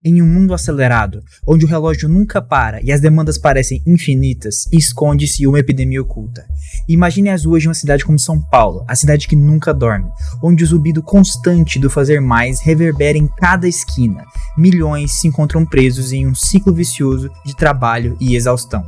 Em um mundo acelerado, onde o relógio nunca para e as demandas parecem infinitas, esconde-se uma epidemia oculta. Imagine as ruas de uma cidade como São Paulo, a cidade que nunca dorme, onde o zumbido constante do fazer mais reverbera em cada esquina. Milhões se encontram presos em um ciclo vicioso de trabalho e exaustão.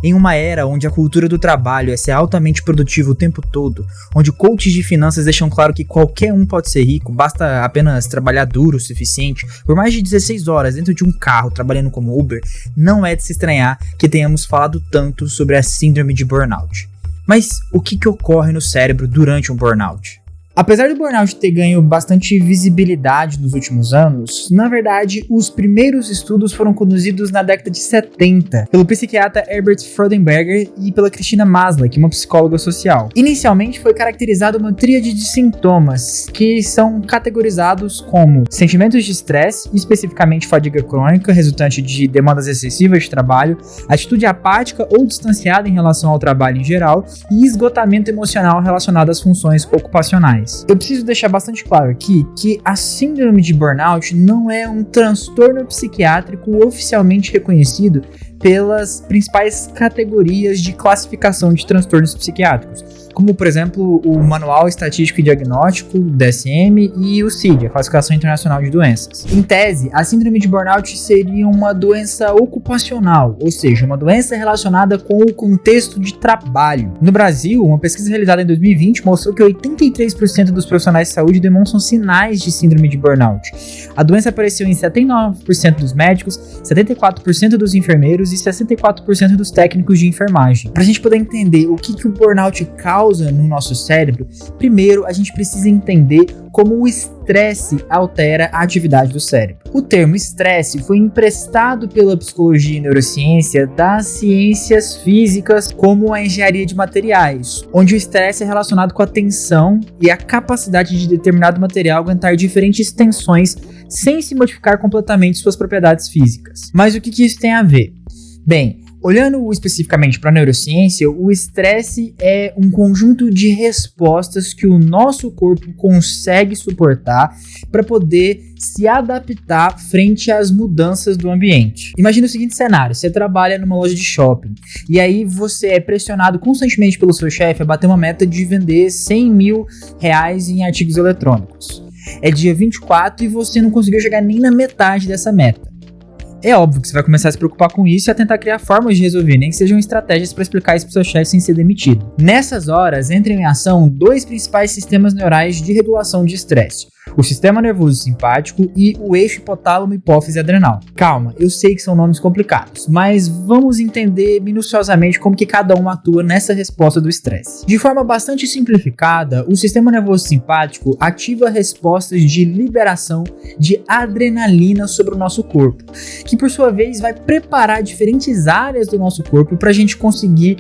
Em uma era onde a cultura do trabalho é ser altamente produtivo o tempo todo, onde coaches de finanças deixam claro que qualquer um pode ser rico, basta apenas trabalhar duro o suficiente, por mais de 16 horas dentro de um carro trabalhando como Uber, não é de se estranhar que tenhamos falado tanto sobre a síndrome de burnout. Mas o que ocorre no cérebro durante um burnout? Apesar do burnout ter ganho bastante visibilidade nos últimos anos, na verdade, os primeiros estudos foram conduzidos na década de 70 pelo psiquiatra Herbert Freudenberger e pela Christina Maslach, uma psicóloga social. Inicialmente foi caracterizada uma tríade de sintomas que são categorizados como sentimentos de estresse, especificamente fadiga crônica, resultante de demandas excessivas de trabalho, atitude apática ou distanciada em relação ao trabalho em geral e esgotamento emocional relacionado às funções ocupacionais. Eu preciso deixar bastante claro aqui que a síndrome de burnout não é um transtorno psiquiátrico oficialmente reconhecido pelas principais categorias de classificação de transtornos psiquiátricos, como por exemplo o Manual Estatístico e Diagnóstico, DSM, e o CID, a Classificação Internacional de Doenças. Em tese, a síndrome de burnout seria uma doença ocupacional, ou seja, uma doença relacionada com o contexto de trabalho. No Brasil, uma pesquisa realizada em 2020 mostrou que 83% dos profissionais de saúde demonstram sinais de síndrome de burnout. A doença apareceu em 79% dos médicos, 74% dos enfermeiros e 64% dos técnicos de enfermagem. Para a gente poder entender o que o burnout causa no nosso cérebro, primeiro a gente precisa entender como o estresse altera a atividade do cérebro. O termo estresse foi emprestado pela psicologia e neurociência das ciências físicas, como a engenharia de materiais, onde o estresse é relacionado com a tensão e a capacidade de determinado material aguentar diferentes tensões sem se modificar completamente suas propriedades físicas. Mas o que isso tem a ver? Bem, olhando especificamente para a neurociência, o estresse é um conjunto de respostas que o nosso corpo consegue suportar para poder se adaptar frente às mudanças do ambiente. Imagina o seguinte cenário: você trabalha numa loja de shopping e aí você é pressionado constantemente pelo seu chefe a bater uma meta de vender R$100 mil em artigos eletrônicos. É dia 24 e você não conseguiu chegar nem na metade dessa meta. É óbvio que você vai começar a se preocupar com isso e a tentar criar formas de resolver, nem que sejam estratégias para explicar isso para o seu chefe sem ser demitido. Nessas horas, entram em ação dois principais sistemas neurais de regulação de estresse: o sistema nervoso simpático e o eixo hipotálamo hipófise adrenal. Calma, eu sei que são nomes complicados, mas vamos entender minuciosamente como que cada um atua nessa resposta do estresse. De forma bastante simplificada, o sistema nervoso simpático ativa respostas de liberação de adrenalina sobre o nosso corpo, que por sua vez vai preparar diferentes áreas do nosso corpo para a gente conseguir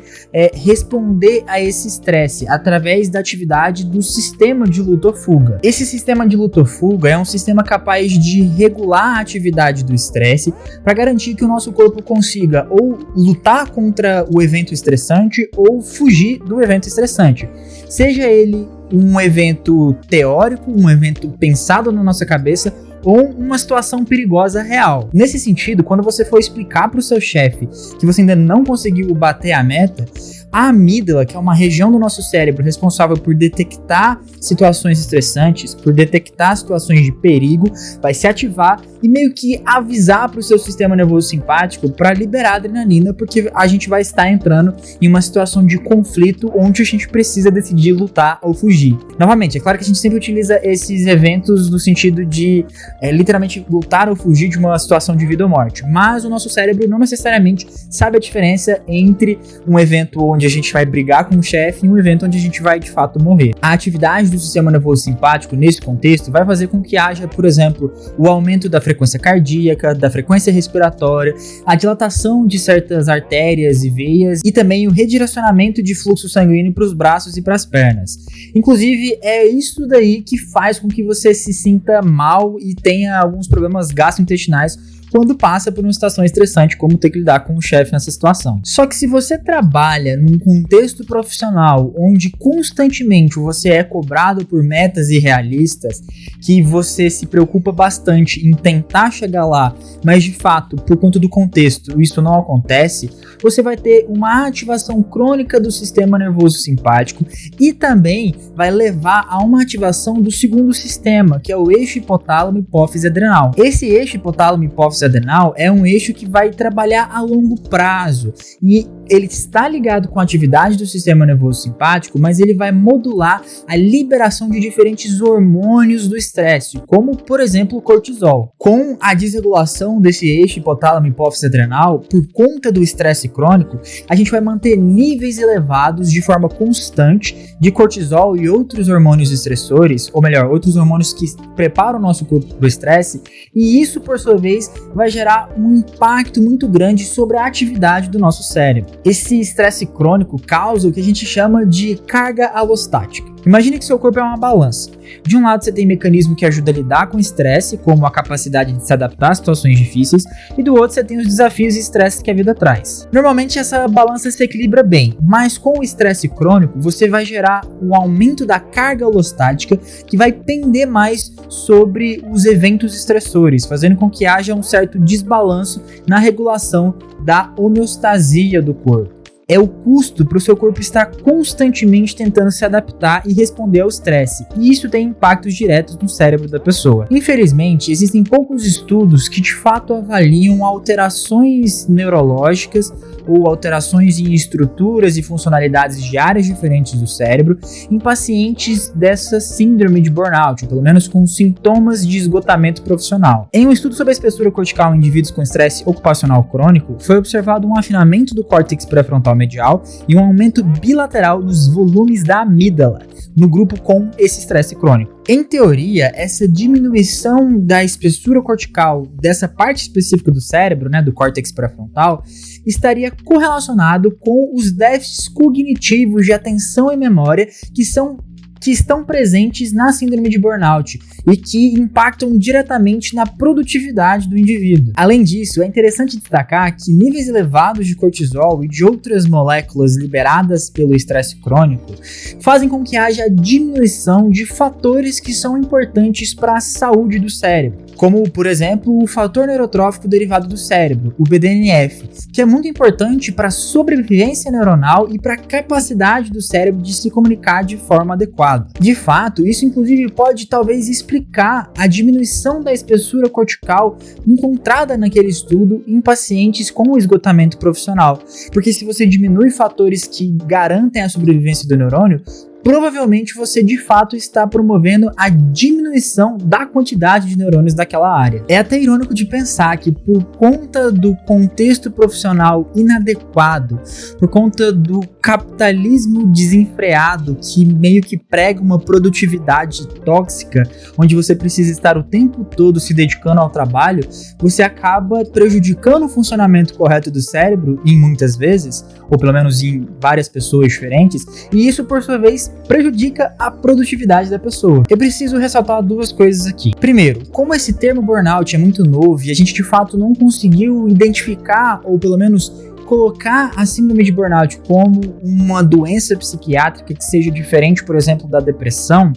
responder a esse estresse através da atividade do sistema de luta ou fuga. Esse sistema de luta ou fuga é um sistema capaz de regular a atividade do estresse para garantir que o nosso corpo consiga ou lutar contra o evento estressante ou fugir do evento estressante, seja ele um evento teórico, um evento pensado na nossa cabeça ou uma situação perigosa real. Nesse sentido, quando você for explicar para o seu chefe que você ainda não conseguiu bater a meta, a amígdala, que é uma região do nosso cérebro responsável por detectar situações estressantes, por detectar situações de perigo, vai se ativar e meio que avisar para o seu sistema nervoso simpático para liberar adrenalina, porque a gente vai estar entrando em uma situação de conflito onde a gente precisa decidir lutar ou fugir. Novamente, é claro que a gente sempre utiliza esses eventos no sentido de literalmente lutar ou fugir de uma situação de vida ou morte, mas o nosso cérebro não necessariamente sabe a diferença entre um evento onde a gente vai brigar com o chefe e um evento onde a gente vai de fato morrer. A atividade do sistema nervoso simpático nesse contexto vai fazer com que haja, por exemplo, o aumento da frequência cardíaca, da frequência respiratória, a dilatação de certas artérias e veias e também o redirecionamento de fluxo sanguíneo para os braços e para as pernas. Inclusive, é isso daí que faz com que você se sinta mal e tenha alguns problemas gastrointestinais quando passa por uma situação estressante, como ter que lidar com o chefe nessa situação. Só que se você trabalha num num contexto profissional onde constantemente você é cobrado por metas irrealistas, que você se preocupa bastante em tentar chegar lá, mas de fato, por conta do contexto, isso não acontece, você vai ter uma ativação crônica do sistema nervoso simpático e também vai levar a uma ativação do segundo sistema, que é o eixo hipotálamo-hipófise adrenal. Esse eixo hipotálamo-hipófise adrenal é um eixo que vai trabalhar a longo prazo e ele está ligado com a atividade do sistema nervoso simpático, mas ele vai modular a liberação de diferentes hormônios do estresse, como, por exemplo, o cortisol. Com a desregulação desse eixo hipotálamo-hipófise adrenal, por conta do estresse crônico, a gente vai manter níveis elevados de forma constante de cortisol e outros hormônios estressores, ou melhor, outros hormônios que preparam o nosso corpo para o estresse, e isso, por sua vez, vai gerar um impacto muito grande sobre a atividade do nosso cérebro. Esse estresse crônico causa o que a gente chama de carga alostática. Imagine que seu corpo é uma balança. De um lado você tem mecanismo que ajuda a lidar com o estresse, como a capacidade de se adaptar a situações difíceis, e do outro você tem os desafios e estresses que a vida traz. Normalmente essa balança se equilibra bem, mas com o estresse crônico você vai gerar um aumento da carga alostática que vai pender mais sobre os eventos estressores, fazendo com que haja um certo desbalanço na regulação da homeostasia do corpo. É o custo para o seu corpo estar constantemente tentando se adaptar e responder ao estresse, e isso tem impactos diretos no cérebro da pessoa. Infelizmente, existem poucos estudos que de fato avaliam alterações neurológicas ou alterações em estruturas e funcionalidades de áreas diferentes do cérebro em pacientes dessa síndrome de burnout, ou pelo menos com sintomas de esgotamento profissional. Em um estudo sobre a espessura cortical em indivíduos com estresse ocupacional crônico, foi observado um afinamento do córtex pré-frontal medial e um aumento bilateral nos volumes da amígdala no grupo com esse estresse crônico. Em teoria, essa diminuição da espessura cortical dessa parte específica do cérebro, do córtex pré-frontal, estaria correlacionado com os déficits cognitivos de atenção e memória que estão presentes na síndrome de burnout e que impactam diretamente na produtividade do indivíduo. Além disso, é interessante destacar que níveis elevados de cortisol e de outras moléculas liberadas pelo estresse crônico fazem com que haja diminuição de fatores que são importantes para a saúde do cérebro, como, por exemplo, o fator neurotrófico derivado do cérebro, o BDNF, que é muito importante para a sobrevivência neuronal e para a capacidade do cérebro de se comunicar de forma adequada. De fato, isso inclusive pode talvez explicar a diminuição da espessura cortical encontrada naquele estudo em pacientes com esgotamento profissional, porque se você diminui fatores que garantem a sobrevivência do neurônio, provavelmente você de fato está promovendo a diminuição da quantidade de neurônios daquela área. É até irônico de pensar que por conta do contexto profissional inadequado, por conta do capitalismo desenfreado que meio que prega uma produtividade tóxica, onde você precisa estar o tempo todo se dedicando ao trabalho, você acaba prejudicando o funcionamento correto do cérebro, em muitas vezes, ou pelo menos em várias pessoas diferentes, e isso por sua vez prejudica a produtividade da pessoa. Eu preciso ressaltar duas coisas aqui. Primeiro, como esse termo burnout é muito novo e a gente de fato não conseguiu identificar, ou pelo menos colocar a síndrome de burnout como uma doença psiquiátrica que seja diferente, por exemplo, da depressão,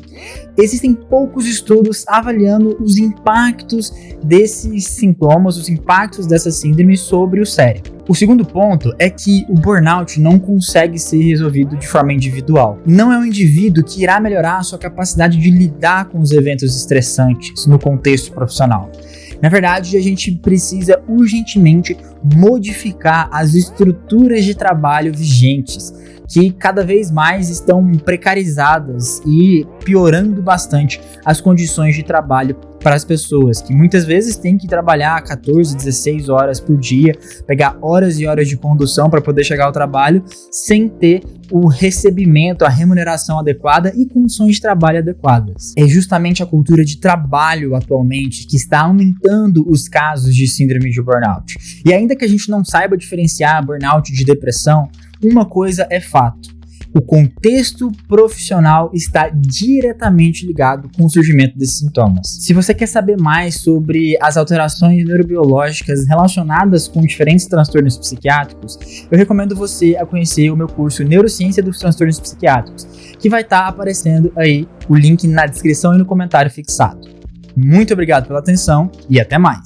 existem poucos estudos avaliando os impactos desses sintomas, os impactos dessa síndrome sobre o cérebro. O segundo ponto é que o burnout não consegue ser resolvido de forma individual. Não é um indivíduo que irá melhorar a sua capacidade de lidar com os eventos estressantes no contexto profissional. Na verdade, a gente precisa urgentemente modificar as estruturas de trabalho vigentes, que cada vez mais estão precarizadas e piorando bastante as condições de trabalho para as pessoas, que muitas vezes têm que trabalhar 14, 16 horas por dia, pegar horas e horas de condução para poder chegar ao trabalho sem ter o recebimento, a remuneração adequada e condições de trabalho adequadas. É justamente a cultura de trabalho atualmente que está aumentando os casos de síndrome de burnout. E ainda que a gente não saiba diferenciar burnout de depressão, uma coisa é fato. O contexto profissional está diretamente ligado com o surgimento desses sintomas. Se você quer saber mais sobre as alterações neurobiológicas relacionadas com diferentes transtornos psiquiátricos, eu recomendo você a conhecer o meu curso Neurociência dos Transtornos Psiquiátricos, que vai estar aparecendo aí o link na descrição e no comentário fixado. Muito obrigado pela atenção e até mais!